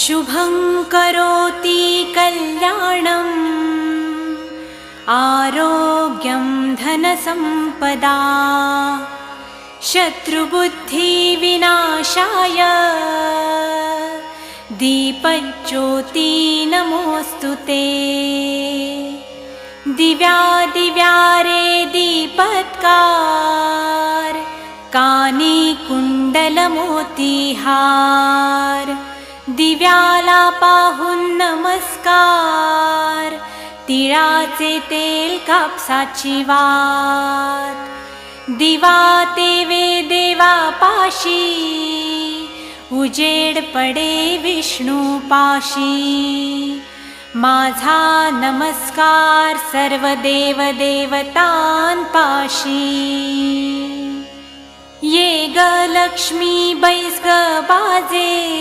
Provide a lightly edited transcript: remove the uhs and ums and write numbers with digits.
शुभं करोति कल्याणम् आरोग्यं धनसम्पदा शत्रुबुद्धिविनाशाय दीपज्योति नमोऽस्तुते। दिव्यादिव्यारे दीपत्कार कानी कुंडलमोतीहार दिव्याला पाहून नमस्कार तिळाचे तेल कापसाची वात दिवा तेवे देवा पाशी उजेड पडे विष्णू पाशी माझा नमस्कार सर्व देव देवतांपाशी ये ग लक्ष्मी बैस ग बाजे